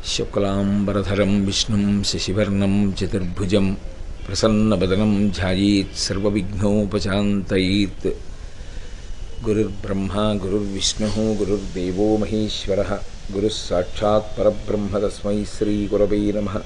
शुक्लांबरधरं विष्णुं शशिवर्णं चतुर्भुजं प्रसन्नवदनं ध्यायेत् सर्वविघ्नोपशान्तयेत्। गुरुर्ब्रह्मा गुरुर्विष्णुः गुरुर्देवो महेश्वरः गुरुः साक्षात् परब्रह्म तस्मै श्रीगुरवे नमः।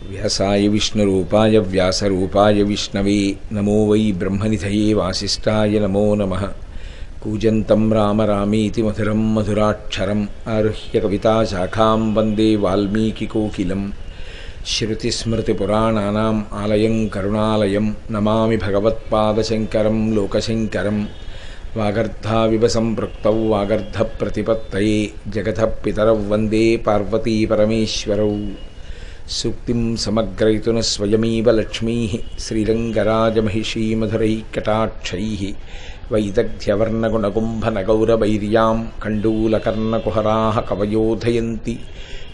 व्यासाय विष्णुरूपाय व्यासरूपाय विष्णवे नमो वै ब्रह्मनिधये वासिष्ठाय नमो नमः। कूजन्तं राम रामेति मधुरं मधुराक्षरम् आरुह्य कविताशाखां वन्दे वाल्मीकिकोकिलं। श्रुतिस्मृतिपुराणानाम् आलयं करुणालयं नमामि भगवत्पादशङ्करं लोकशङ्करं। वागर्धाविव सम्पृक्तौ वागर्धप्रतिपत्तये जगतः पितरौ वन्दे पार्वतीपरमेश्वरौ। सूक्तिं समग्रयितुः स्वयमेव लक्ष्मीः श्रीरङ्गराजमहिषीमधुरैकटाक्षैः। वैदग्ध्यवर्णगुणकुम्भनगौरवैर्यां कण्डूलकर्णकुहराः कवयोधयन्ति।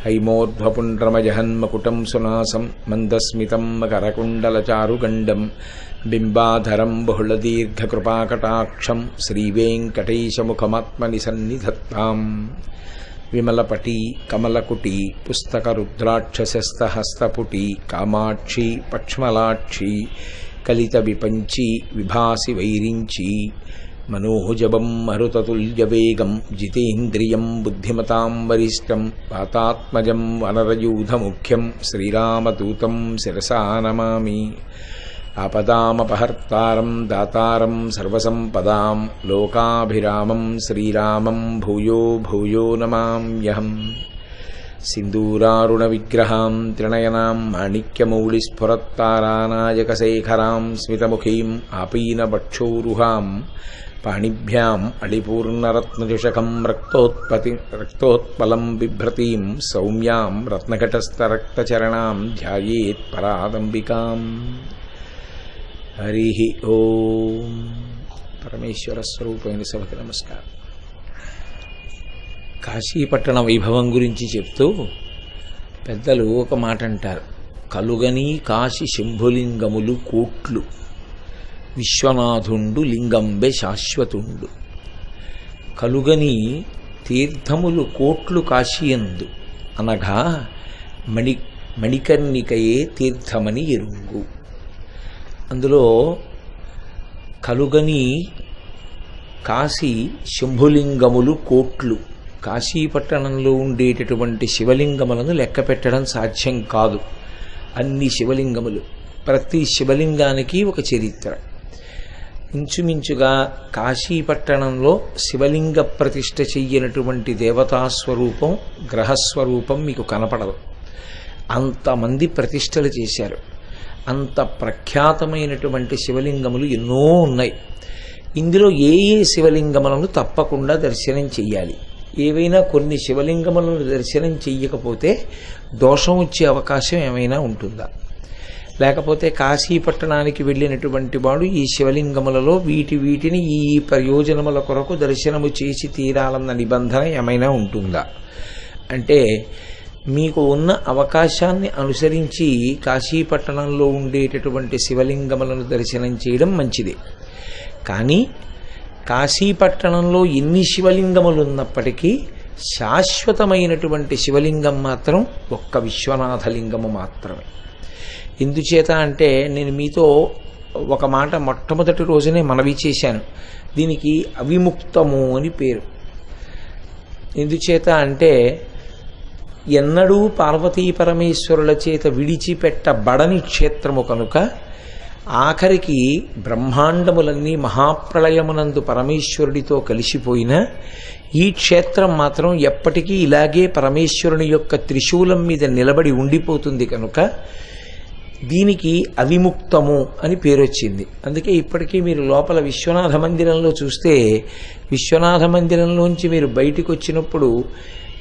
हैमोर्ध्वपुण्ड्रमजहन्मकुटं सुनासं मन्दस्मितं मकरकुण्डलचारुगण्डं बिम्बाधरं बहुलदीर्घकृपाकटाक्षं श्रीवेङ्कटेशमुखमात्मनि सन्निधत्ताम्। विमलपटी कमलकुटी पुस्तकरुद्राक्षसस्तहस्तपुटी कामाक्षी पक्ष्मलाक्षी कलितविपञ्ची विभासि वैरिञ्ची। मनोहुजबं मरुततुल्यवेगं जितेन्द्रियं बुद्धिमतां वरिष्ठं वातात्मजं वनरयूथमुख्यं श्रीरामदूतं शिरसा नमामि। आपदामपहर्तारं दातारं सर्वसम्पदां लोकाभिरामं श्रीरामं भूयो भूयो नमाम्यहम्। सिन्दूरारुणविग्रहां त्रिनयनां माणिक्यमौलिस्फुरत्तारानायकशेखरां स्मितमुखीं आपीनवक्षोरुहां पाणिभ्याम् अलिपूर्णरत्नचषकं रक्तोत्पलं बिभ्रतीं सौम्यां रत्नघटस्थरक्तचरणां ध्यायेत् परादम्बिकाम्। हरि ओम। परमेश्वर स्वरूपమైన సభకి నమస్కారం। కాశీపట్టణ వైభవం గురించి చెప్తూ పెద్దలు ఒక మాట అంటారు, కలుగని కాశీ శంభులింగములు కోట్లు విశ్వనాథుండు లింగంబె శాశ్వతుండు। కలుగని తీర్థములు కోట్లు కాశీయందు అనగా మణికర్ణికయే తీర్థమని ఎరుంగు। అందులో కలుగని కాశీ శంభులింగములు కోట్లు, కాశీపట్టణంలో ఉండేటటువంటి శివలింగములను లెక్క పెట్టడం సాధ్యం కాదు। అన్ని శివలింగములు, ప్రతి శివలింగానికి ఒక చరిత్ర। ఇంచుమించుగా కాశీపట్టణంలో శివలింగ ప్రతిష్ఠ చెయ్యనటువంటి దేవతాస్వరూపం గ్రహస్వరూపం మీకు కనపడదు, అంతమంది ప్రతిష్టలు చేశారు। అంత ప్రఖ్యాతమైనటువంటి శివలింగములు ఎన్నో ఉన్నాయి। ఇందులో ఏ ఏ శివలింగములను తప్పకుండా దర్శనం చెయ్యాలి? ఏవైనా కొన్ని శివలింగములను దర్శనం చెయ్యకపోతే దోషం వచ్చే అవకాశం ఏమైనా ఉంటుందా? లేకపోతే కాశీపట్టణానికి వెళ్ళినటువంటి వాడు ఈ శివలింగములలో వీటిని ఈ ప్రయోజనముల కొరకు దర్శనము చేసి తీరాలన్న నిబంధన ఏమైనా ఉంటుందా అంటే, మీకు ఉన్న అవకాశాన్ని అనుసరించి కాశీపట్టణంలో ఉండేటటువంటి శివలింగములను దర్శనం చేయడం మంచిదే। కానీ కాశీపట్టణంలో ఎన్ని శివలింగములు ఉన్నప్పటికీ శాశ్వతమైనటువంటి శివలింగం మాత్రం ఒక్క విశ్వనాథలింగము మాత్రమే। ఎందుచేత అంటే, నేను మీతో ఒక మాట మొట్టమొదటి రోజునే మనవి చేశాను, దీనికి అవిముక్తము అని పేరు। ఎందుచేత అంటే, ఎన్నడూ పార్వతీ పరమేశ్వరుల చేత విడిచిపెట్టబడని క్షేత్రము కనుక ఆఖరికి బ్రహ్మాండములన్నీ మహాప్రళయమునందు పరమేశ్వరుడితో కలిసిపోయిన ఈ క్షేత్రం మాత్రం ఎప్పటికీ ఇలాగే పరమేశ్వరుని యొక్క త్రిశూలం మీద నిలబడి ఉండిపోతుంది కనుక దీనికి అవిముక్తము అని పేరు వచ్చింది। అందుకే ఇప్పటికీ మీరు లోపల విశ్వనాథ మందిరంలో చూస్తే, విశ్వనాథ మందిరంలోంచి మీరు బయటికి వచ్చినప్పుడు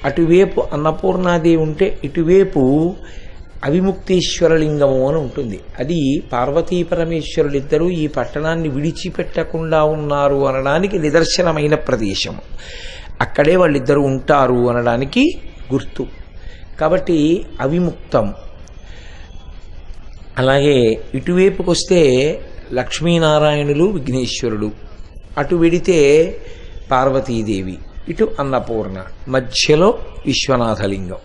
అటువైపు అన్నపూర్ణాదేవి ఉంటే ఇటువైపు అవిముక్తేశ్వరలింగము అని ఉంటుంది। అది పార్వతీ పరమేశ్వరులిద్దరూ ఈ పట్టణాన్ని విడిచిపెట్టకుండా ఉన్నారు అనడానికి నిదర్శనమైన ప్రదేశం, అక్కడే వాళ్ళిద్దరూ ఉంటారు అనడానికి గుర్తు కాబట్టి అవిముక్తం। అలాగే ఇటువైపుకి వస్తే లక్ష్మీనారాయణులు విఘ్నేశ్వరుడు, అటు వెడితే పార్వతీదేవి, ఇటు అన్నపూర్ణ, మధ్యలో విశ్వనాథలింగం.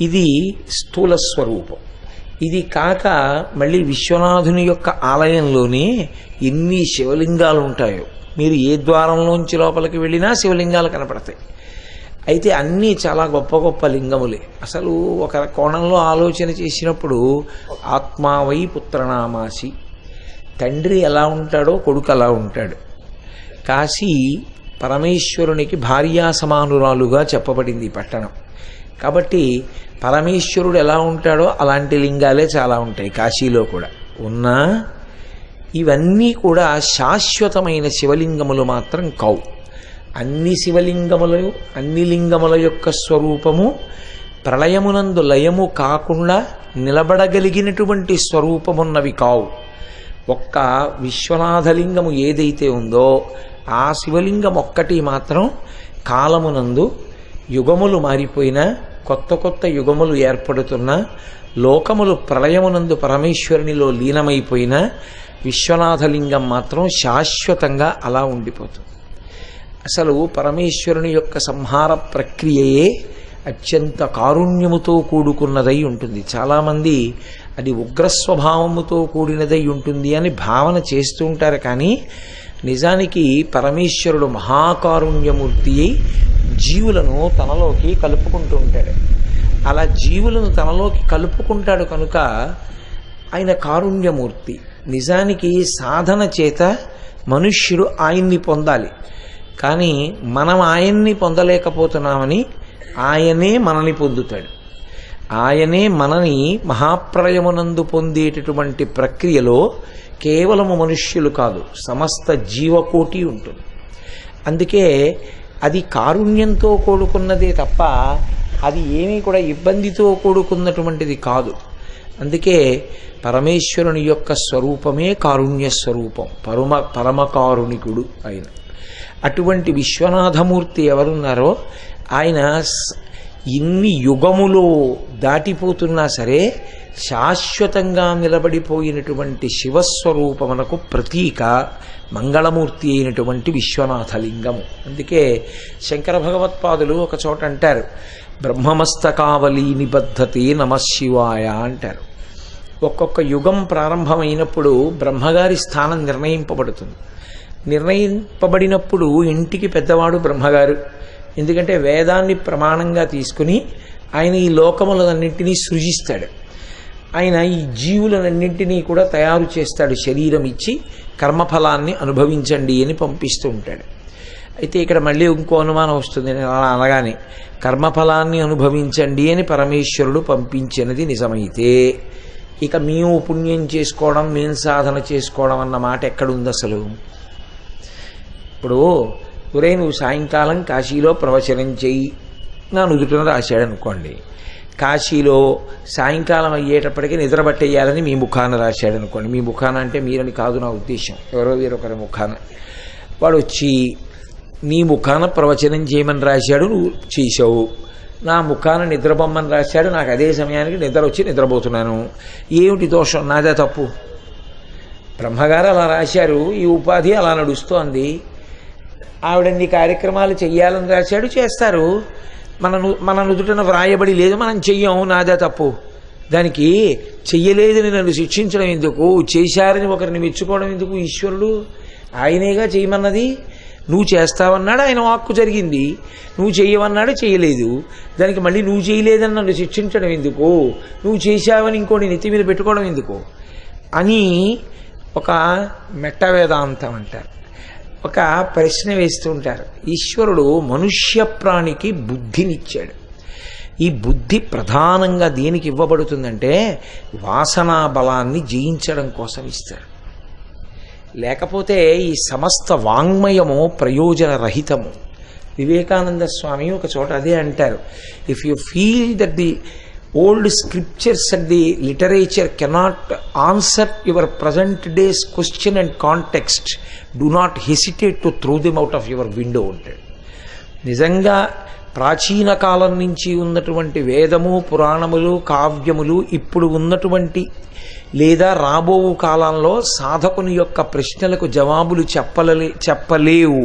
ఇది స్థూల స్వరూపం. ఇది కాక మళ్ళీ విశ్వనాథుని యొక్క ఆలయంలోనే ఎన్ని శివలింగాలు ఉంటాయో, మీరు ఏ ద్వారంలోంచి లోపలికి వెళ్ళినా శివలింగాలు కనపడతాయి. అయితే అన్నీ చాలా గొప్ప గొప్ప లింగములే. అసలు ఒక కోణంలో ఆలోచన చేసినప్పుడు ఆత్మావై పుత్రనామాసి, తండ్రి ఎలా ఉంటాడో కొడుకు అలా ఉంటాడు. కాశీ పరమేశ్వరునికి భార్యా సమానురాలుగా చెప్పబడింది ఈ పట్టణం. కాబట్టి పరమేశ్వరుడు ఎలా ఉంటాడో అలాంటి లింగాలే చాలా ఉంటాయి కాశీలో కూడా. ఉన్నా ఇవన్నీ కూడా శాశ్వతమైన శివలింగములు మాత్రం కావు. అన్ని శివలింగములు, అన్ని లింగముల యొక్క స్వరూపము ప్రళయమునందు లయము కాకుండా నిలబడగలిగినటువంటి స్వరూపమున్నవి కావు. ఒక్క విశ్వనాథలింగము ఏదైతే ఉందో ఆ శివలింగం ఒక్కటి మాత్రం కాలమునందు యుగములు మారిపోయినా, కొత్త కొత్త యుగములు ఏర్పడుతున్నా, లోకములు ప్రళయమునందు పరమేశ్వరునిలో లీనమైపోయినా విశ్వనాథలింగం మాత్రం శాశ్వతంగా అలా ఉండిపోతుంది. అసలు పరమేశ్వరుని యొక్క సంహార ప్రక్రియయే అత్యంత కారుణ్యముతో కూడుకున్నదై ఉంటుంది. చాలామంది అది ఉగ్రస్వభావముతో కూడినదై ఉంటుంది అని భావన చేస్తూ ఉంటారు. కానీ నిజానికి పరమేశ్వరుడు మహాకారుణ్యమూర్తి అయి జీవులను తనలోకి కలుపుకుంటూ ఉంటాడు. అలా జీవులను తనలోకి కలుపుకుంటాడు కనుక ఆయన కారుణ్యమూర్తి. నిజానికి సాధన చేత మనుష్యుడు ఆయన్ని పొందాలి. కానీ మనం ఆయన్ని పొందలేకపోతున్నామని ఆయనే మనని పొందుతాడు. ఆయనే మనని మహాప్రళయమునందు పొందేటటువంటి ప్రక్రియలో కేవలము మనుష్యులు కాదు, సమస్త జీవకోటి ఉంటుంది. అందుకే అది కారుణ్యంతో కూడుకున్నదే తప్ప అది ఏమీ కూడా ఇబ్బందితో కూడుకున్నటువంటిది కాదు. అందుకే పరమేశ్వరుని యొక్క స్వరూపమే కారుణ్య స్వరూపం, పరమకారుణికుడు ఆయన. అటువంటి విశ్వనాథమూర్తి ఎవరున్నారో ఆయన ఇన్ని యుగములో దాటిపోతున్నా సరే శాశ్వతంగా నిలబడిపోయినటువంటి శివస్వరూపమునకు ప్రతీక మంగళమూర్తి అయినటువంటి విశ్వనాథలింగము. అందుకే శంకర భగవత్పాదులు ఒక చోట అంటారు, బ్రహ్మమస్తకావలి నిబద్ధతే నమశివాయ అంటారు. ఒక్కొక్క యుగం ప్రారంభమైనప్పుడు బ్రహ్మగారి స్థానం నిర్ణయింపబడుతుంది. నిర్ణయింపబడినప్పుడు ఇంటికి పెద్దవాడు బ్రహ్మగారు. ఎందుకంటే వేదాన్ని ప్రమాణంగా తీసుకుని ఆయన ఈ లోకములన్నింటినీ సృజిస్తాడు. ఆయన ఈ జీవులన్నింటినీ కూడా తయారు చేస్తాడు. శరీరం ఇచ్చి కర్మఫలాన్ని అనుభవించండి అని పంపిస్తూ ఉంటాడు. అయితే ఇక్కడ మళ్ళీ ఇంకో అనుమానం వస్తుంది. అలా అనగానే కర్మఫలాన్ని అనుభవించండి అని పరమేశ్వరుడు పంపించినది నిజమైతే ఇక మేము పుణ్యం చేసుకోవడం, మేము సాధన చేసుకోవడం అన్న మాట ఎక్కడుంది అసలు? ఇప్పుడు ఒరే నువ్వు సాయంకాలం కాశీలో ప్రవచనం చెయ్యి నా నుదుటను రాశాడు అనుకోండి. కాశీలో సాయంకాలం అయ్యేటప్పటికీ నిద్రపట్టేయాలని మీ ముఖాన రాశాడు అనుకోండి. మీ ముఖాన అంటే మీరని కాదు నా ఉద్దేశం, ఎవరో వేరొకరి ముఖాన. వాడు వచ్చి నీ ముఖాన ప్రవచనం చేయమని రాశాడు, నువ్వు చేసావు. నా ముఖాన నిద్రబొమ్మని రాశాడు, నాకు అదే సమయానికి నిద్ర వచ్చి నిద్రపోతున్నాను. ఏమిటి దోషం? నాదే తప్పు. బ్రహ్మగారు అలా రాశారు, ఈ ఉపాధి అలా నడుస్తోంది. ఆవిడన్ని కార్యక్రమాలు చెయ్యాలని రాశాడు, చేస్తారు. మన నుదుటన వ్రాయబడి లేదు, మనం చెయ్యం, నాదే తప్పు. దానికి చెయ్యలేదని నన్ను శిక్షించడం ఎందుకు? చేశారని ఒకరిని మెచ్చుకోవడం ఎందుకు? ఈశ్వరుడు ఆయనేగా చేయమన్నది. నువ్వు చేస్తావన్నాడు, ఆయన వాక్కు జరిగింది. నువ్వు చేయవన్నాడు, చేయలేదు. దానికి మళ్ళీ నువ్వు చేయలేదని నన్ను శిక్షించడం ఎందుకు? నువ్వు చేశావని ఇంకోటి నెత్తి మీద పెట్టుకోవడం ఎందుకు అని ఒక మెట్ట వేదాంతం అంటారు. ఒక ప్రశ్న వేస్తూ ఉంటారు. ఈశ్వరుడు మనుష్య ప్రాణికి బుద్ధినిచ్చాడు. ఈ బుద్ధి ప్రధానంగా దేనికి ఇవ్వబడుతుందంటే వాసనా బలాన్ని జయించడం కోసం ఇస్తాడు. లేకపోతే ఈ సమస్త వాంగ్మయము ప్రయోజన రహితము. వివేకానంద స్వామి ఒక చోట అదే అంటారు, if you feel that the old scriptures and the literature cannot answer your present days question and context, do not hesitate to throw them out of your window అంటాడు. నిజంగా ప్రాచీన కాలం నుంచి ఉన్నటువంటి వేదము, పురాణములు, కావ్యములు ఇప్పుడు ఉన్నటువంటి లేదా రాబో కాలంలో సాధకుని యొక్క ప్రశ్నలకు జవాబులు చెప్పలేవు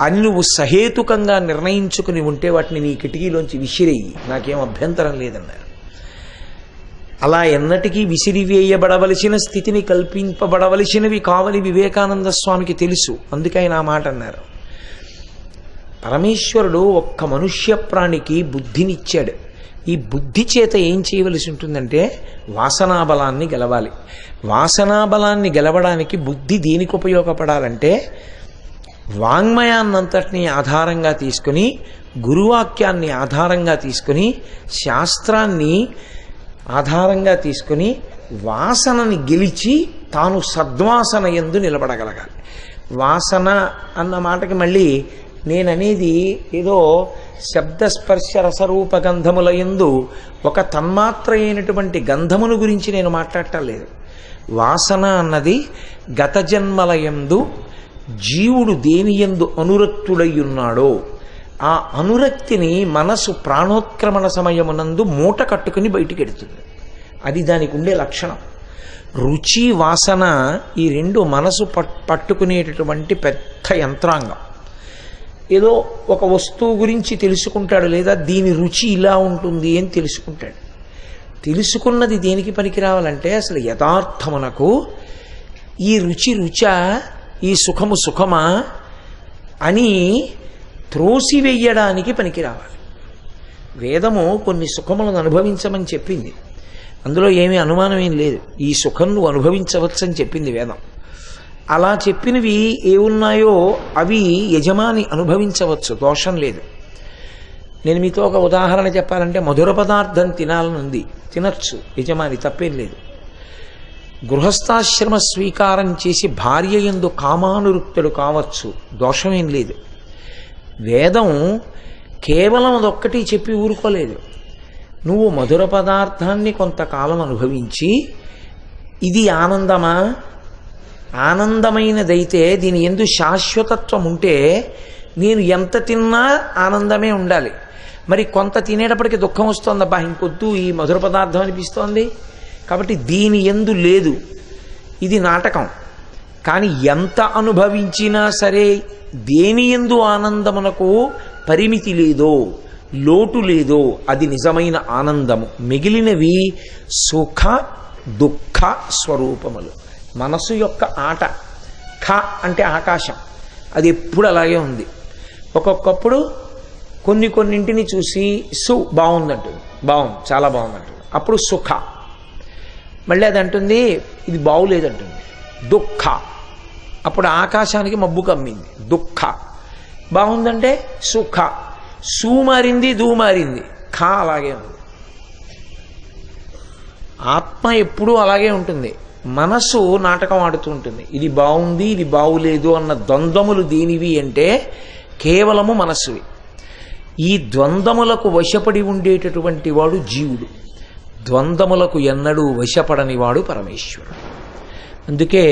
అని నువ్వు సహేతుకంగా నిర్ణయించుకుని ఉంటే వాటిని నీ కిటికీలోంచి విసిరేయి, నాకేం అభ్యంతరం లేదన్నారు. అలా ఎన్నటికీ విసిరివేయబడవలసిన స్థితిని కల్పింపబడవలసినవి కావని వివేకానంద స్వామికి తెలుసు. అందుకే ఆయన ఆ మాట అన్నారు. పరమేశ్వరుడు ఒక్క మనుష్య ప్రాణికి బుద్ధినిచ్చాడు. ఈ బుద్ధి చేత ఏం చేయవలసి ఉంటుందంటే వాసనాబలాన్ని గెలవాలి. వాసనాబలాన్ని గెలవడానికి బుద్ధి దేనికి ఉపయోగపడాలంటే వాంగ్మయాన్నంతటినీ ఆధారంగా తీసుకుని, గురువాక్యాన్ని ఆధారంగా తీసుకుని, శాస్త్రాన్ని ఆధారంగా తీసుకుని వాసనని గెలిచి తాను సద్వాసన యందు నిలబడగలగాలి. వాసన అన్న మాటకి మళ్ళీ నేననేది ఏదో శబ్దస్పర్శ రసరూప గంధముల యందు ఒక తన్మాత్ర అయినటువంటి గంధమును గురించి నేను మాట్లాడటం లేదు. వాసన అన్నది గత జన్మల యందు జీవుడు దేని యందు అనురక్తుడై ఉన్నాడో ఆ అనురక్తిని మనసు ప్రాణోత్క్రమణ సమయమునందు మూట కట్టుకుని బయటికెడుతుంది. అది దానికి ఉండే లక్షణం. రుచి, వాసన ఈ రెండు మనసు పట్టుకునేటటువంటి పెద్ద యంత్రాంగం. ఏదో ఒక వస్తువు గురించి తెలుసుకుంటాడు, లేదా దీని రుచి ఇలా ఉంటుంది అని తెలుసుకుంటాడు. తెలుసుకున్నది దేనికి పనికి రావాలంటే అసలు యథార్థమునకు ఈ రుచి రుచా, ఈ సుఖము సుఖమా అని త్రోసివేయడానికి పనికి రావాలి. వేదము కొన్ని సుఖములను అనుభవించమని చెప్పింది, అందులో ఏమీ అనుమానం ఏం లేదు. ఈ సుఖం నువ్వు అనుభవించవచ్చని చెప్పింది వేదం. అలా చెప్పినవి ఏమున్నాయో అవి యజమాని అనుభవించవచ్చు, దోషం లేదు. నేను మీతో ఒక ఉదాహరణ చెప్పాలంటే మధుర పదార్థం తినాలనుంది, తినచ్చు యజమాని, తప్పేం లేదు. గృహస్థాశ్రమ స్వీకారం చేసి భార్య యందు కామానురుక్తుడు కావచ్చు, దోషమేం లేదు. వేదం కేవలం అదొక్కటి చెప్పి ఊరుకోలేదు. నువ్వు మధుర పదార్థాన్ని కొంతకాలం అనుభవించి ఇది ఆనందమా, ఆనందమైనదైతే దీని యందు శాశ్వతత్వం ఉంటే నేను ఎంత తిన్నా ఆనందమే ఉండాలి. మరి కొంత తినేటప్పటికి దుఃఖం వస్తోందబ్బా, ఇంకొద్దు ఈ మధుర పదార్థం అనిపిస్తోంది, కాబట్టి దీని యందు లేదు, ఇది నాటకం. కానీ ఎంత అనుభవించినా సరే దేని యందు ఆనందమునకు పరిమితి లేదో, లోటు లేదో అది నిజమైన ఆనందము. మిగిలినవి సుఖ దుఃఖ స్వరూపములు. మనసు యొక్క ఆట. ఖ అంటే ఆకాశం, అది ఎప్పుడు అలాగే ఉంది. ఒక్కొక్కప్పుడు కొన్నింటిని చూసి బాగుందంటుంది, బాగుంది, చాలా బాగుందంటుంది, అప్పుడు సుఖ. మళ్ళీ అది అంటుంది ఇది బాగులేదంటుంది, దుఃఖ. అప్పుడు ఆకాశానికి మబ్బు కమ్మింది, దుఃఖ. బాగుందంటే సుఖ. సు మారింది, దూ మారింది, ఖ అలాగే ఉంది. ఆత్మ ఎప్పుడూ అలాగే ఉంటుంది. మనసు నాటకం ఆడుతూ ఉంటుంది. ఇది బాగుంది, ఇది బాగులేదు అన్న ద్వంద్వములు దేనివి అంటే కేవలము మనస్సువి. ఈ ద్వంద్వములకు వశపడి ఉండేటటువంటి వాడు జీవుడు, ద్వంద్వములకు ఎన్నడూ వశపడని వాడు పరమేశ్వరుడు. అందుకే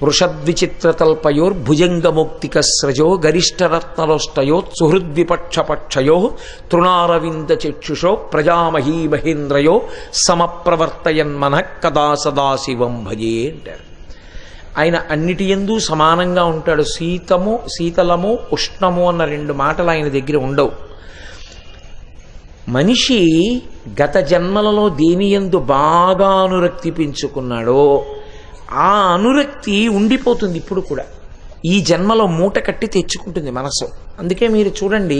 వృషద్విచిత్రతల్పయోర్ భుజంగముక్తిక స్రజో గరిష్టరత్నలోష్టయో సుహృద్విపక్షపక్షయో తృణారవింద చక్షుషో ప్రజామహీ మహేంద్రయో సమప్రవర్తయన్మన కదా సదాశివం భజే అంటారు. ఆయన అన్నిటి యందు సమానంగా ఉంటాడు. శీతలము ఉష్ణము అన్న రెండు మాటలు ఆయన దగ్గర ఉండవు. మనిషి గత జన్మలలో దేని యందు బాగా అనురక్తి పెంచుకున్నాడో ఆ అనురక్తి ఉండిపోతుంది ఇప్పుడు కూడా. ఈ జన్మలో మూట కట్టి తెచ్చుకుంటుంది మనసు. అందుకే మీరు చూడండి,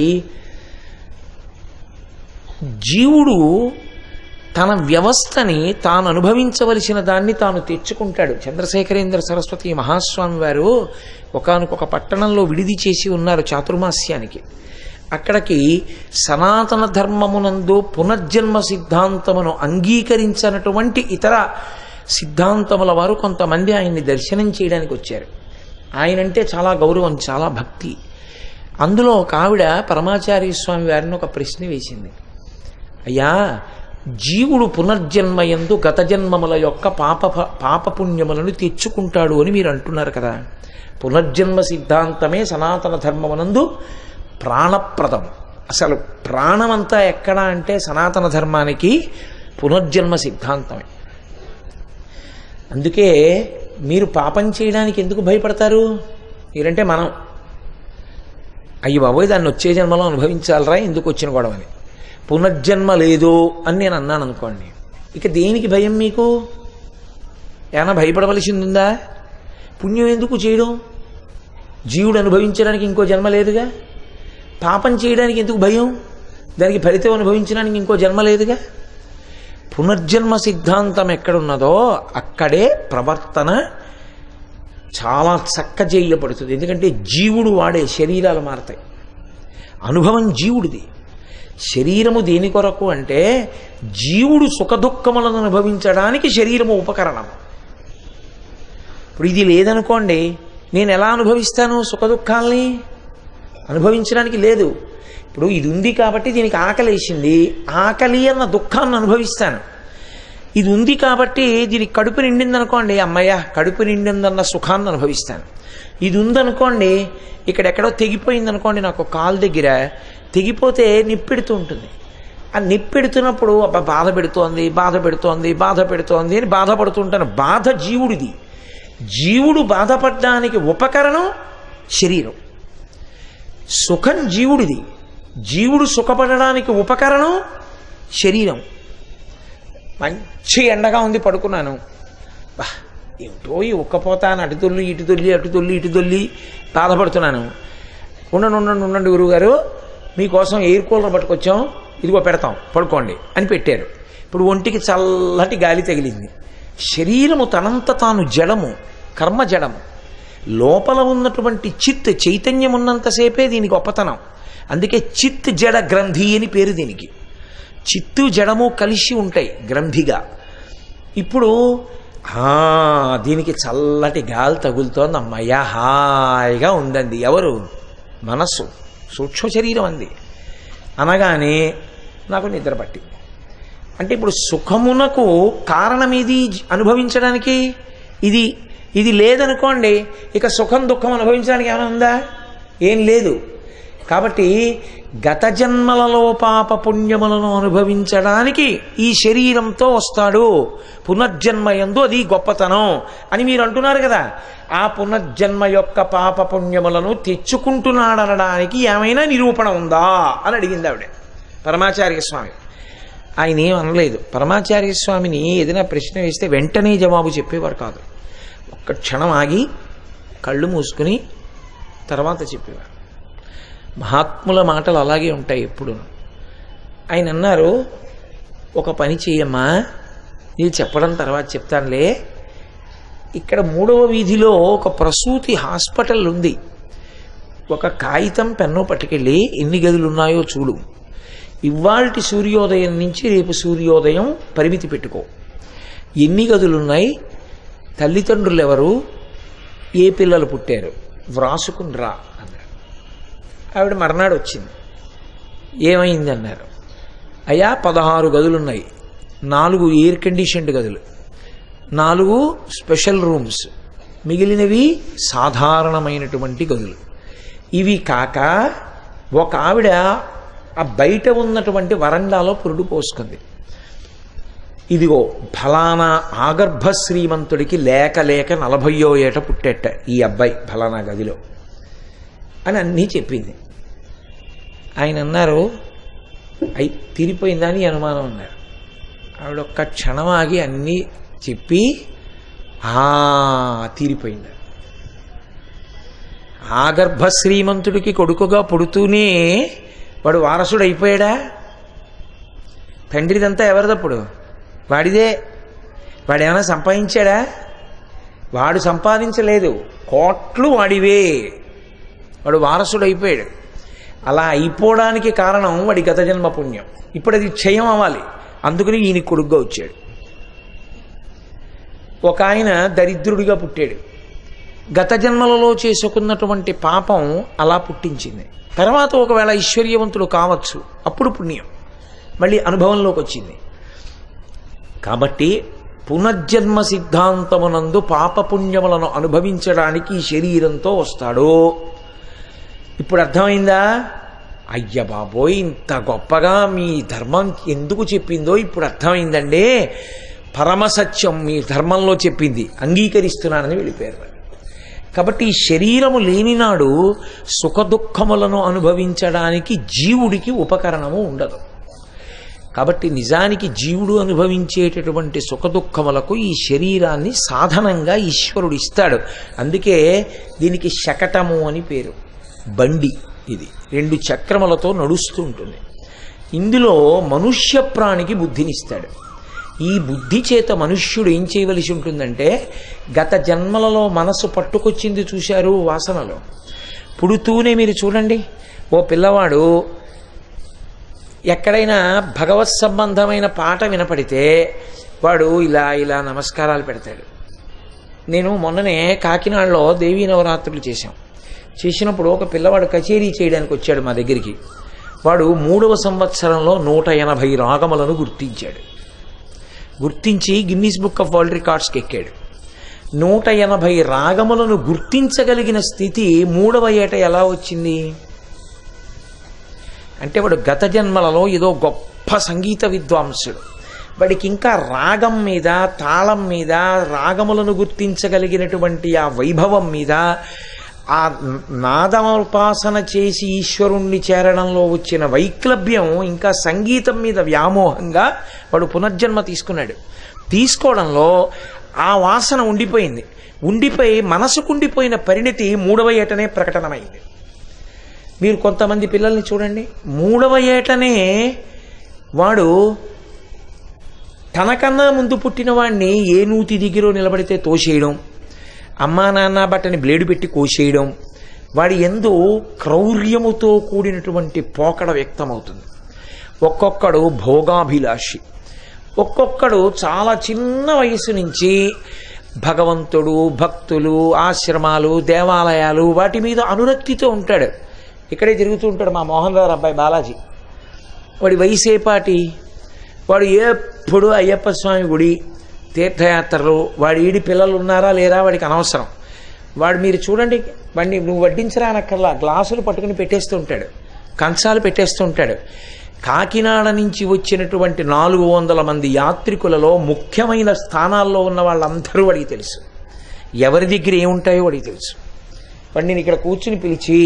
జీవుడు తన వ్యవస్థని తాను అనుభవించవలసిన దాన్ని తాను తెచ్చుకుంటాడు. చంద్రశేఖరేంద్ర సరస్వతి మహాస్వామి వారు ఒకానొక పట్టణంలో విడిది చేసి ఉన్నారు చాతుర్మాస్యానికి. అక్కడికి సనాతన ధర్మమునందు పునర్జన్మ సిద్ధాంతమును అంగీకరించినటువంటి ఇతర సిద్ధాంతముల వారు కొంతమంది ఆయన్ని దర్శనం చేయడానికి వచ్చారు. ఆయనంటే చాలా గౌరవం, చాలా భక్తి. అందులో ఒక ఆవిడ పరమాచార్య స్వామి వారిని ఒక ప్రశ్న వేసింది. అయ్యా, జీవుడు పునర్జన్మయందు గత జన్మముల యొక్క పాపపుణ్యములను తెచ్చుకుంటాడు అని మీరు అంటున్నారు కదా. పునర్జన్మ సిద్ధాంతమే సనాతన ధర్మమునందు ప్రాణప్రదం. అసలు ప్రాణమంతా ఎక్కడ అంటే సనాతన ధర్మానికి పునర్జన్మ సిద్ధాంతమే. అందుకే మీరు పాపం చేయడానికి ఎందుకు భయపడతారు? మీరంటే మనం అయ్యి బాబోయ్ దాన్ని వచ్చే జన్మలో అనుభవించాలరా, ఎందుకు వచ్చిన గొడవని. పునర్జన్మ లేదు అని నేను అన్నాను అనుకోండి, ఇక దేనికి భయం మీకు? ఏమైనా భయపడవలసింది ఉందా? పుణ్యం ఎందుకు చేయడం? జీవుడు అనుభవించడానికి ఇంకో జన్మ లేదుగా. పాపం చేయడానికి ఎందుకు భయం? దానికి ఫలితం అనుభవించడానికి ఇంకో జన్మ లేదుగా. పునర్జన్మ సిద్ధాంతం ఎక్కడున్నదో అక్కడే ప్రవర్తన చాలా చక్కజేయబడుతుంది. ఎందుకంటే జీవుడు వాడే శరీరాలు మారతాయి. అనుభవం జీవుడిది. శరీరము దేని కొరకు అంటే జీవుడు సుఖదుఖములను అనుభవించడానికి శరీరము ఉపకరణం. ఇప్పుడు ఇది లేదనుకోండి, నేను ఎలా అనుభవిస్తాను? సుఖదుఖాల్ని అనుభవించడానికి లేదు. ఇప్పుడు ఇది ఉంది కాబట్టి దీనికి ఆకలి వేసింది, ఆకలి అన్న దుఃఖాన్ని అనుభవిస్తాను. ఇది ఉంది కాబట్టి దీనికి కడుపు నిండింది అనుకోండి, అమ్మయ్య కడుపు నిండిందన్న సుఖాన్ని అనుభవిస్తాను. ఇది ఉందనుకోండి, ఇక్కడెక్కడో తెగిపోయింది అనుకోండి, నాకు కాలు దగ్గర తెగిపోతే నిప్పెడుతూ ఉంటుంది. ఆ నిప్పెడుతున్నప్పుడు అబ్బా బాధ పెడుతోంది అని బాధపడుతుంటాను. బాధ జీవుడిది. జీవుడు బాధపడడానికి ఉపకరణం శరీరం. సుఖం జీవుడిది. జీవుడు సుఖపడడానికి ఉపకరణం శరీరం. మంచి ఎండగా ఉంది, పడుకున్నాను, బా ఏమిటో ఈ ఉక్కపోతాను, అటు తొల్లి బాధపడుతున్నాను. ఉండండి గురువుగారు, మీకోసం ఎయిర్ కూలర్ పట్టుకొచ్చాం, ఇదిగో పెడతాం పడుకోండి అని పెట్టారు. ఇప్పుడు ఒంటికి చల్లటి గాలి తగిలింది. శరీరము తనంత తాను జడము, కర్మ జడము. లోపల ఉన్నటువంటి చిత్ చైతన్యం ఉన్నంతసేపే దీని గొప్పతనం. అందుకే చిత్ జడ గ్రంథి అని పేరు దీనికి. చిత్తు జడము కలిసి ఉంటాయి గ్రంథిగా. ఇప్పుడు దీనికి చల్లటి గాలి తగులుతోంది, అమ్మయ్య హాయిగా ఉందండి. ఎవరు? మనస్సు, సూక్ష్మ శరీరం అంది. అనగానే నాకు నిద్ర పట్టింది. అంటే ఇప్పుడు సుఖమునకు కారణం ఇది అనుభవించడానికి. ఇది లేదనుకోండి, ఇక సుఖం దుఃఖం అనుభవించడానికి ఏమైనా ఉందా? ఏం లేదు. కాబట్టి గత జన్మలలో పాప పుణ్యములను అనుభవించడానికి ఈ శరీరంతో వస్తాడు. పునర్జన్మయందు అది గొప్పతనం అని మీరు అంటున్నారు కదా. ఆ పునర్జన్మ యొక్క పాప పుణ్యములను తెచ్చుకుంటున్నాడనడానికి ఏమైనా నిరూపణ ఉందా అని అడిగింది ఆవిడ పరమాచార్య స్వామి. ఆయన ఏం అనలేదు. పరమాచార్య స్వామిని ఏదైనా ప్రశ్న వేస్తే వెంటనే జవాబు చెప్పేవారు కాదు. ఒక్క క్షణం ఆగి కళ్ళు మూసుకుని తర్వాత చెప్పేవారు. మహాత్ముల మాటలు అలాగే ఉంటాయి ఎప్పుడు. ఆయన అన్నారు, ఒక పని చెయ్యమ్మా, నీవు చెప్పడం తర్వాత చెప్తానులే. ఇక్కడ 3వ వీధిలో ఒక ప్రసూతి హాస్పిటల్ ఉంది. ఒక కాగితం పెన్ను పట్టుకెళ్ళి ఎన్ని గదులు ఉన్నాయో చూడు. ఇవాల్టి సూర్యోదయం నుంచి రేపు సూర్యోదయం పరిమితి పెట్టుకో. ఎన్ని గదులున్నాయి, తల్లిదండ్రులు ఎవరు, ఏ పిల్లలు పుట్టారు, వ్రాసుకుని రా అన్నారు. ఆవిడ మర్నాడు వచ్చింది. ఏమైంది అన్నారు. అయ్యా 16 గదులున్నాయి, 4 ఎయిర్ కండిషన్డ్ గదులు, 4 స్పెషల్ రూమ్స్, మిగిలినవి సాధారణమైనటువంటి గదులు. ఇవి కాక ఒక ఆవిడ ఆ బయట ఉన్నటువంటి వరండాలో పురుడు పోసుకుంది. ఇదిగో ఫలానా ఆగర్భ శ్రీమంతుడికి లేక 40వ ఏట పుట్టేట ఈ అబ్బాయి ఫలానా గదిలో అని అన్నీ చెప్పింది. ఆయన అన్నారు, అయి తీరిపోయిందని అనుమానం అన్నారు. ఆవిడ ఒక్క క్షణం ఆగి అన్నీ చెప్పి తీరిపోయింది. ఆగర్భ శ్రీమంతుడికి కొడుకుగా పుడుతూనే వాడు వారసుడు అయిపోయాడా? తండ్రిదంతా ఎవరిదప్పుడు? వాడిదే. వాడేమైనా సంపాదించాడా? వాడు సంపాదించలేదు, కోట్లు వాడివే. వాడు వారసుడు అయిపోయాడు. అలా అయిపోవడానికి కారణం వాడి గత జన్మ పుణ్యం. ఇప్పుడు అది క్షయం అవ్వాలి, అందుకని ఈయన కొడుగ్గా వచ్చాడు. ఒక ఆయన దరిద్రుడిగా పుట్టాడు. గత జన్మలలో చేసుకున్నటువంటి పాపం అలా పుట్టించింది. తర్వాత ఒకవేళ ఐశ్వర్యవంతుడు కావచ్చు, అప్పుడు పుణ్యం మళ్ళీ అనుభవంలోకి వచ్చింది. కాబట్టి పునర్జన్మ సిద్ధాంతమునందు పాపపుణ్యములను అనుభవించడానికి ఈ శరీరంతో వస్తాడు. ఇప్పుడు అర్థమైందా? అయ్య బాబోయ్, ఇంత గొప్పగా మీ ధర్మం ఎందుకు చెప్పిందో ఇప్పుడు అర్థమైందండి, పరమసత్యం మీ ధర్మంలో చెప్పింది, అంగీకరిస్తున్నానని వెళ్ళిపోయారు. కాబట్టి ఈ శరీరము లేనినాడు సుఖదుఖములను అనుభవించడానికి జీవుడికి ఉపకరణము ఉండదు. కాబట్టి నిజానికి జీవుడు అనుభవించేటటువంటి సుఖదుఖములకు ఈ శరీరాన్ని సాధనంగా ఈశ్వరుడు ఇస్తాడు. అందుకే దీనికి శకటము అని పేరు. బండి ఇది 2 చక్రములతో నడుస్తూ ఉంటుంది. ఇందులో మనుష్య ప్రాణికి బుద్ధినిస్తాడు. ఈ బుద్ధి చేత మనుష్యుడు ఏం చేయవలసి ఉంటుందంటే, గత జన్మలలో మనసు పట్టుకొచ్చింది చూశారు వాసనలో. పుడుతూనే మీరు చూడండి, ఓ పిల్లవాడు ఎక్కడైనా భగవత్ సంబంధమైన పాట వినపడితే వాడు ఇలా ఇలా నమస్కారాలు పెడతాడు. నేను మొన్ననే కాకినాడలో దేవీ నవరాత్రులు చేసినప్పుడు ఒక పిల్లవాడు కచేరీ చేయడానికి వచ్చాడు మా దగ్గరికి. వాడు 3వ సంవత్సరంలో 180 రాగములను గుర్తించి గిన్నీస్ బుక్ ఆఫ్ వరల్డ్ రికార్డ్స్కి ఎక్కాడు. 180 రాగములను గుర్తించగలిగిన స్థితి 3వ ఏట ఎలా వచ్చింది అంటే, వాడు గత జన్మలలో ఏదో గొప్ప సంగీత విద్వాంసుడు. వాడికి ఇంకా రాగం మీద, తాళం మీద, రాగములను గుర్తించగలిగినటువంటి ఆ వైభవం మీద, ఆ నాదోపాసన చేసి ఈశ్వరుణ్ణి చేరడంలో వచ్చిన వైక్లభ్యం, ఇంకా సంగీతం మీద వ్యామోహంగా వాడు పునర్జన్మ తీసుకున్నాడు. తీసుకోవడంలో ఆ వాసన ఉండిపోయి మనసుకుండిపోయిన పరిణతి 3వ ఏటనే ప్రకటనమైంది. మీరు కొంతమంది పిల్లల్ని చూడండి, 3వ ఏటనే వాడు తనకన్నా ముందు పుట్టిన వాడిని ఏ నూతి దిగిరో నిలబడితే తోసేయడం, అమ్మా నాన్న బట్టని బ్లేడు పెట్టి కోసేయడం, వాడి యందు క్రౌర్యముతో కూడినటువంటి పోకడ వ్యక్తమవుతుంది. ఒక్కొక్కడు భోగాభిలాషి, ఒక్కొక్కడు చాలా చిన్న వయసు నుంచి భగవంతుడు, భక్తులు, ఆశ్రమాలు, దేవాలయాలు వాటి మీద అనురక్తితో ఉంటాడు. ఇక్కడే తిరుగుతూ ఉంటాడు మా మోహన్ రావు అబ్బాయి బాలాజీ. వాడి వయసేపాటి, వాడు ఎప్పుడు అయ్యప్ప స్వామి గుడి, తీర్థయాత్రలు, వాడి ఈడి పిల్లలు ఉన్నారా లేరా వాడికి అనవసరం. వాడు మీరు చూడండి, వాడిని నువ్వు వడ్డించరా అనక్కర్లా, గ్లాసులు పట్టుకుని పెట్టేస్తూ ఉంటాడు, కంచాలు పెట్టేస్తూ ఉంటాడు. కాకినాడ నుంచి వచ్చినటువంటి 400 మంది యాత్రికులలో ముఖ్యమైన స్థానాల్లో ఉన్న వాళ్ళందరూ వాడికి తెలుసు. ఎవరి దగ్గర ఏముంటాయో వాడికి తెలుసు. వాడు నేను ఇక్కడ కూర్చుని పిలిచి,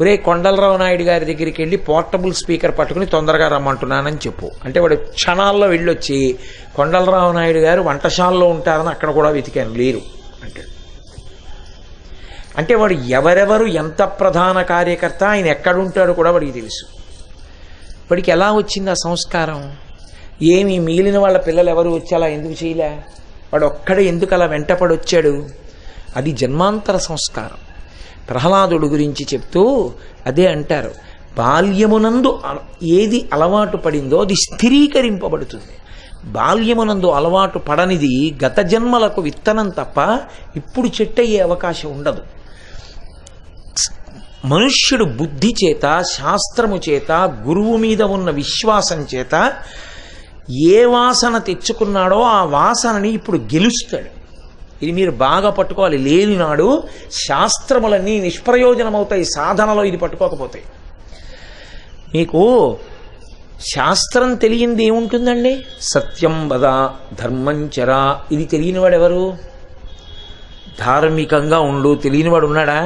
ఒరే కొండలరావు నాయుడు గారి దగ్గరికి వెళ్ళి పోర్టబుల్ స్పీకర్ పట్టుకుని తొందరగా రమ్మంటున్నానని చెప్పు అంటే, వాడు క్షణాల్లో వెళ్ళొచ్చి కొండలరావు నాయుడు గారు వంటశాలలో ఉంటారని అక్కడ కూడా వెతికాను, లేరు అంటాడు. అంటే వాడు ఎవరెవరు ఎంత ప్రధాన కార్యకర్త, ఆయన ఎక్కడుంటాడో కూడా వాడికి తెలుసు. వాడికి ఎలా వచ్చింది ఆ సంస్కారం? ఏమి మిగిలిన వాళ్ళ పిల్లలు ఎవరు వచ్చి అలా ఎందుకు చేయలే? వాడు ఒక్కడే ఎందుకు అలా వెంటపడి వచ్చాడు? అది జన్మాంతర సంస్కారం. ప్రహ్లాదుడు గురించి చెప్తూ అదే అంటారు, బాల్యమునందు ఏది అలవాటు పడిందో అది స్థిరీకరింపబడుతుంది. బాల్యమునందు అలవాటు పడనిది గత జన్మలకు విత్తనం తప్ప ఇప్పుడు చెట్టయ్యే అవకాశం ఉండదు. మనుష్యుడు బుద్ధి చేత, శాస్త్రము చేత, గురువు మీద ఉన్న విశ్వాసం చేత ఏ వాసన తెచ్చుకున్నాడో ఆ వాసనని ఇప్పుడు గెలుస్తాడు. ఇది మీరు బాగా పట్టుకోవాలి. లేనినాడు శాస్త్రములన్నీ నిష్ప్రయోజనమవుతాయి సాధనలో ఇది పట్టుకోకపోతాయి. మీకు శాస్త్రం తెలియంది ఏముంటుందండి? సత్యం వద, ధర్మం చర. ఇది తెలియనివాడు ఎవరు? ధార్మికంగా ఉండు తెలియనివాడు ఉన్నాడా?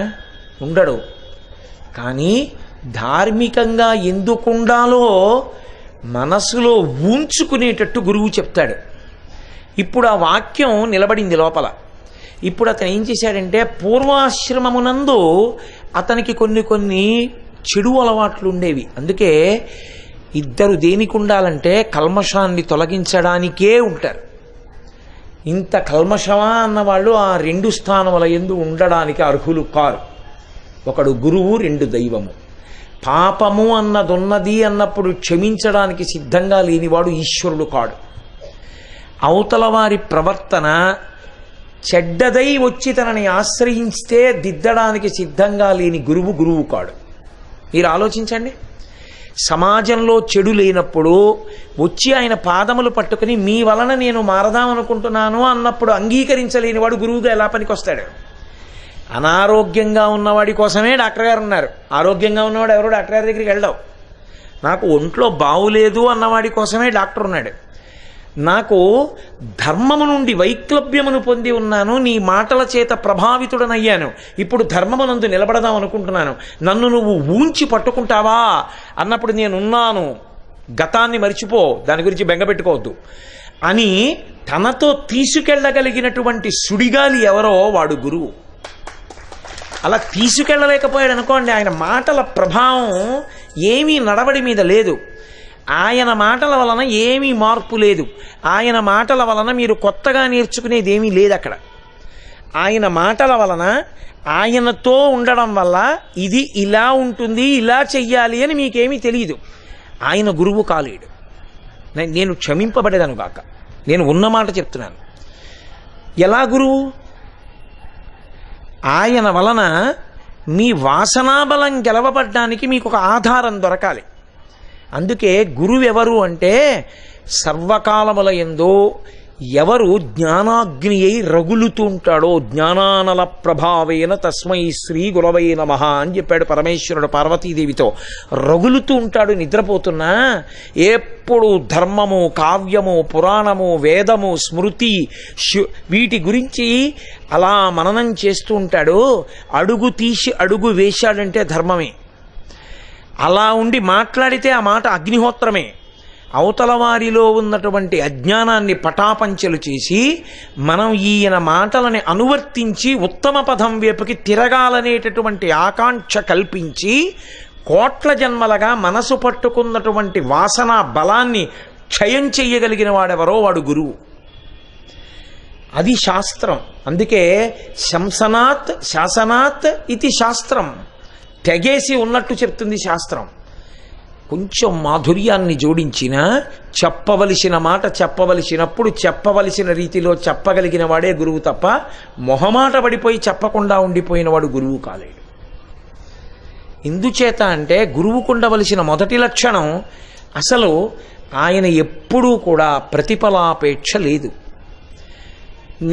ఉండడు. కానీ ధార్మికంగా ఎందుకుండాలో మనసులో ఊంచుకునేటట్టు గురువు చెప్తాడు. ఇప్పుడు ఆ వాక్యం నిలబడింది లోపల. ఇప్పుడు అతను ఏం చేశాడంటే, పూర్వాశ్రమమునందు అతనికి కొన్ని చెడు అలవాట్లు ఉండేవి. అందుకే ఇద్దరు దేనికి ఉండాలంటే కల్మషాన్ని తొలగించడానికే ఉంటారు. ఇంత కల్మషమా అన్నవాళ్ళు ఆ 2 స్థానముల యందు ఉండడానికి అర్హులు కారు. ఒకడు గురువు, 2 దైవము. పాపము అన్నదున్నది అన్నప్పుడు క్షమించడానికి సిద్ధంగా లేనివాడు ఈశ్వరుడు కాడు. అవతల వారి ప్రవర్తన చెడ్డదై వచ్చి తనని ఆశ్రయిస్తే దిద్దడానికి సిద్ధంగా లేని గురువు కాడు. మీరు ఆలోచించండి. సమాజంలో చెడు లేనప్పుడు వచ్చి ఆయన పాదములు పట్టుకుని మీ వలన నేను మారదామనుకుంటున్నాను అన్నప్పుడు అంగీకరించలేనివాడు గురువుగా ఎలా పనికొస్తాడు? అనారోగ్యంగా ఉన్నవాడి కోసమే డాక్టర్ గారు ఉన్నారు. ఆరోగ్యంగా ఉన్నవాడు ఎవరు డాక్టర్ గారి దగ్గరికి వెళ్ళావు. నాకు ఒంట్లో బాగులేదు అన్నవాడి కోసమే డాక్టర్ ఉన్నాడు. నాకు ధర్మము నుండి వైక్లభ్యమును పొంది ఉన్నాను, నీ మాటల చేత ప్రభావితుడనయ్యాను, ఇప్పుడు ధర్మమునందు నిలబడదాం అనుకుంటున్నాను, నన్ను నువ్వు ఊంచి పట్టుకుంటావా అన్నప్పుడు నేనున్నాను, గతాన్ని మరిచిపో, దాని గురించి బెంగపెట్టుకోవద్దు అని తనతో తీసుకెళ్ళగలిగినటువంటి సుడిగాలి ఎవరో వాడు గురువు. అలా తీసుకెళ్ళలేకపోయాడు అనుకోండి, ఆయన మాటల ప్రభావం ఏమీ నడవడి మీద లేదు, ఆయన మాటల వలన ఏమీ మార్పు లేదు, ఆయన మాటల వలన మీరు కొత్తగా నేర్చుకునేది ఏమీ లేదు అక్కడ. ఆయన మాటల వలన, ఆయనతో ఉండడం వల్ల ఇది ఇలా ఉంటుంది, ఇలా చెయ్యాలి అని మీకేమీ తెలియదు. ఆయన గురువు కాలేడు. నేను క్షమింపబడేదాను కాక, నేను ఉన్న మాట చెప్తున్నాను. ఎలా గురువు? ఆయన వలన మీ వాసనాబలం గెలవబడ్డానికి మీకు ఒక ఆధారం దొరకాలి. అందుకే గురువెవరు అంటే సర్వకాలముల యందు ఎవరు జ్ఞానాగ్ని అయి రగులుతూ ఉంటాడో, జ్ఞానానల ప్రభావేన తస్మై శ్రీ గురవై నమః అని చెప్పాడు పరమేశ్వరుడు పార్వతీదేవితో. రగులుతూ ఉంటాడు నిద్రపోతున్నా. ఎప్పుడు ధర్మము, కావ్యము, పురాణము, వేదము, స్మృతి వీటి గురించి అలా మననం చేస్తూ ఉంటాడు. అడుగు తీసి అడుగు వేశాడంటే ధర్మమే. అలా ఉండి మాట్లాడితే ఆ మాట అగ్నిహోత్రమే. అవతల వారిలో ఉన్నటువంటి అజ్ఞానాన్ని పటాపంచలు చేసి మనం ఈయన మాటలని అనువర్తించి ఉత్తమ పదం వైపుకి తిరగాలనేటటువంటి ఆకాంక్ష కల్పించి కోట్ల జన్మలుగా మనసు పట్టుకున్నటువంటి వాసన బలాన్ని క్షయం చెయ్యగలిగిన వాడెవరో వాడు గురువు. అది శాస్త్రం. అందుకే శంసనాత్ శాసనాత్ ఇది శాస్త్రం. తెగేసి ఉన్నట్టు చెప్తుంది శాస్త్రం. కొంచెం మాధుర్యాన్ని జోడించిన, చెప్పవలసిన మాట చెప్పవలసినప్పుడు చెప్పవలసిన రీతిలో చెప్పగలిగిన వాడే గురువు తప్ప మొహమాట పడిపోయి చెప్పకుండా ఉండిపోయిన వాడు గురువు కాలేడు. ఎందుచేత అంటే గురువుకుండవలసిన మొదటి లక్షణం అసలు ఆయన ఎప్పుడూ కూడా ప్రతిఫలాపేక్ష లేదు.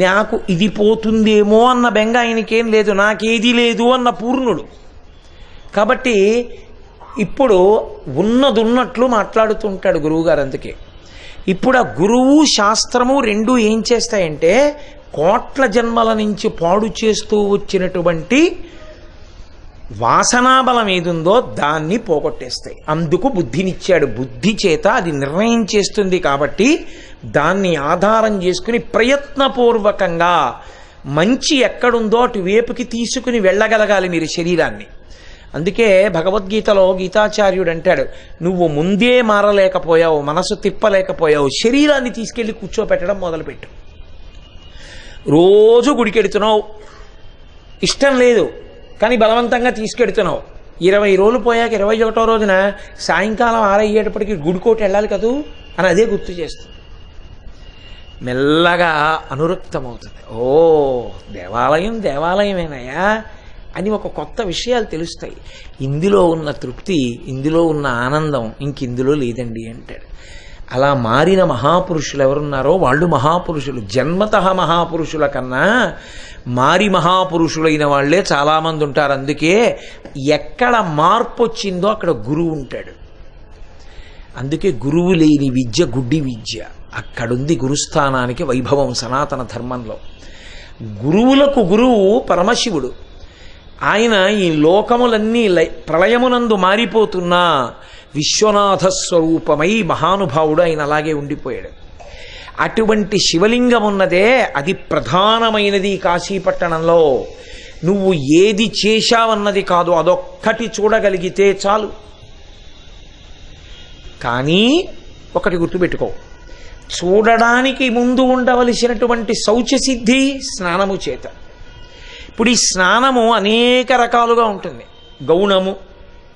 నాకు ఇది పోతుందేమో అన్న బెంగ ఆయనకేం లేదు, నాకేది లేదు అన్న పూర్ణుడు. కాబట్టి ఇప్పుడు ఉన్నదున్నట్లు మాట్లాడుతుంటాడు గురువుగారు. అందుకే ఇప్పుడు ఆ గురువు శాస్త్రము రెండూ ఏం చేస్తాయంటే కోట్ల జన్మల నుంచి పాడు చేస్తూ వచ్చినటువంటి వాసనాబలం ఏదుందో దాన్ని పోగొట్టేస్తాయి. అందుకు బుద్ధినిచ్చాడు. బుద్ధి చేత అది నిర్ణయం చేస్తుంది. కాబట్టి దాన్ని ఆధారం చేసుకుని ప్రయత్నపూర్వకంగా మంచి ఎక్కడుందో అటువైపుకి తీసుకుని వెళ్ళగలగాలి మీరు శరీరాన్ని. అందుకే భగవద్గీతలో గీతాచార్యుడు అంటాడు, నువ్వు ముందే మారలేకపోయావు, మనసు తిప్పలేకపోయావు, శరీరాన్ని తీసుకెళ్ళి కూర్చోపెట్టడం మొదలుపెట్టు. రోజు గుడికెడుతున్నావు, ఇష్టం లేదు కానీ బలవంతంగా తీసుకెడుతున్నావు. 20 రోజులు పోయాక 21వ రోజున సాయంకాలం 6 అయ్యేటప్పటికి గుడికోటి వెళ్ళాలి కదూ అని అదే గుర్తు చేస్తుంది. మెల్లగా అనురక్తమవుతుంది. ఓ దేవాలయం దేవాలయమేనయ్యా అని ఒక కొత్త విషయాలు తెలుస్తాయి. ఇందులో ఉన్న తృప్తి, ఇందులో ఉన్న ఆనందం ఇంకిందులో లేదండి అంటాడు. అలా మారిన మహాపురుషులు ఎవరున్నారో వాళ్ళు మహాపురుషులు. జన్మతః మహాపురుషుల కన్నా మారి మహాపురుషులైన వాళ్లే చాలామంది ఉంటారు. అందుకే ఎక్కడ మార్పు వచ్చిందో అక్కడ గురువు ఉంటాడు. అందుకే గురువు లేని విద్య గుడ్డి విద్య. అక్కడుంది గురుస్థానానికి వైభవం సనాతన ధర్మంలో. గురువులకు గురువు పరమశివుడు. ఆయన ఈ లోకములన్నీ ప్రళయమునందు మారిపోతున్నా విశ్వనాథ స్వరూపమై మహానుభావుడు ఆయన అలాగే ఉండిపోయాడు. అటువంటి శివలింగం ఉన్నదే అది ప్రధానమైనది కాశీపట్టణంలో. నువ్వు ఏది చేశావన్నది కాదు, అదొక్కటి చూడగలిగితే చాలు. కానీ ఒకటి గుర్తుపెట్టుకో, చూడడానికి ముందు ఉండవలసినటువంటి శౌచసిద్ధి స్నానము చేత. ఇప్పుడు ఈ స్నానము అనేక రకాలుగా ఉంటుంది. గౌణము,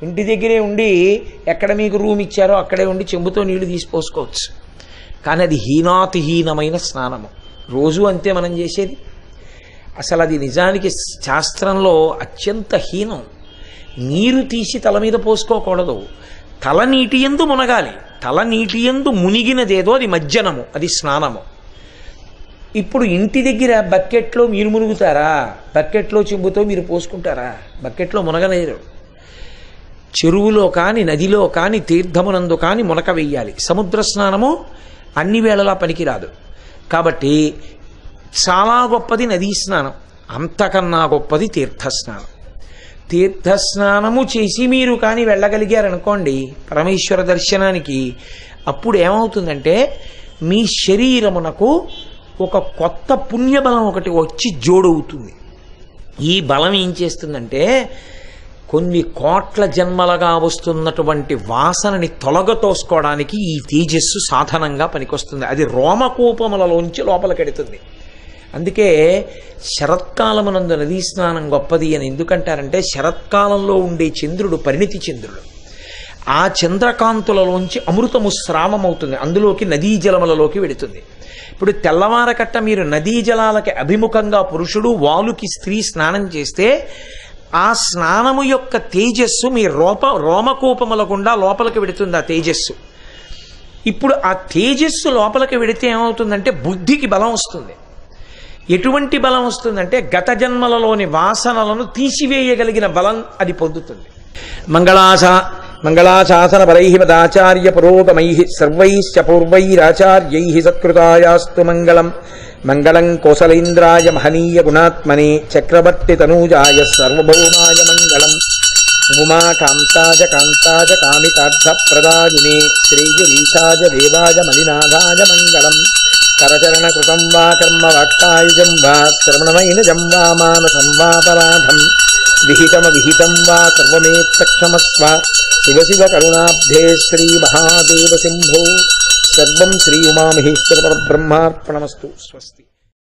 ఇంటి దగ్గరే ఉండి ఎక్కడ మీకు రూమ్ ఇచ్చారో అక్కడే ఉండి చెంబుతో నీళ్లు తీసిపోసుకోవచ్చు. కానీ అది హీనాతిహీనమైన స్నానము. రోజు అంతే మనం చేసేది. అసలు అది నిజానికి శాస్త్రంలో అత్యంత హీనం. నీరు తీసి తల మీద పోసుకోకూడదు, తల నీటి యందు మునగాలి. తల నీటి యందు మునిగినదేదో అది మజ్జనము, అది స్నానము. ఇప్పుడు ఇంటి దగ్గర బకెట్లో మీరు మునుగుతారా? బకెట్లో చెంబుతో మీరు పోసుకుంటారా? బకెట్లో మునగలేరు. చెరువులో కానీ నదిలో కానీ తీర్థమునందు కానీ మునక వెయ్యాలి. సముద్ర స్నానము అన్ని వేళలా పనికిరాదు. కాబట్టి చాలా గొప్పది నదీ స్నానం, అంతకన్నా గొప్పది తీర్థస్నానం. తీర్థస్నానము చేసి మీరు కానీ వెళ్ళగలిగారనుకోండి పరమేశ్వర దర్శనానికి, అప్పుడు ఏమవుతుందంటే మీ శరీరమునకు ఒక కొత్త పుణ్యబలం ఒకటి వచ్చి జోడవుతుంది. ఈ బలం ఏం చేస్తుందంటే కొన్ని కోట్ల జన్మలుగా వస్తున్నటువంటి వాసనని తొలగతోసుకోవడానికి ఈ తేజస్సు సాధనంగా పనికొస్తుంది. అది రోమకూపములలోంచి లోపలికెడుతుంది. అందుకే శరత్కాలమునందు నదీ స్నానం గొప్పది అని ఎందుకంటారంటే శరత్కాలంలో ఉండే చంద్రుడు పరిణితి చంద్రుడు. ఆ చంద్రకాంతులలోంచి అమృతము స్రావమవుతుంది, అందులోకి నదీ జలములలోకి వెడుతుంది. ఇప్పుడు తెల్లవారకట్ట మీరు నదీ జలాలకి అభిముఖంగా పురుషుడు, వాలుకి స్త్రీ స్నానం చేస్తే ఆ స్నానము యొక్క తేజస్సు మీ రోమకూపముల గుండా లోపలికి వెడుతుంది. ఆ తేజస్సు ఇప్పుడు ఆ తేజస్సు లోపలికి వెడితే ఏమవుతుందంటే బుద్ధికి బలం వస్తుంది. ఎటువంటి బలం వస్తుందంటే గత జన్మలలోని వాసనలను తీసివేయగలిగిన బలం అది పొందుతుంది. మంగళాశాసన పరై మదాచార్య పురోగమై సర్వైశ్చ పూర్వైరాచార్యై సత్కృతాయాస్తు మంగళం. మంగళం కోసలేంద్రాయ మహనీయ గుణాత్మనే చక్రవర్తి తనూజాయ సర్వభౌమాయ మంగళం. ఉమాకాంతాయ కాంతాయ కామితార్థప్రదాయినే శ్రీగిరీశాయ దేవాయ మలినాథాయ మంగళం. కరచరణకృతం వా కర్మ వాక్కాయుజం వా శ్రవణమైనజం వా మానసం వాపరాధం విహితం వా సర్వమేత్తక్షమస్వ. శివ శివ కరుణాబ్ధే శ్రీ మహాదేవ శంభో. సర్వం శ్రీ ఉమామహేశ్వర పరబ్రహ్మార్పణమస్తు. స్వస్తి.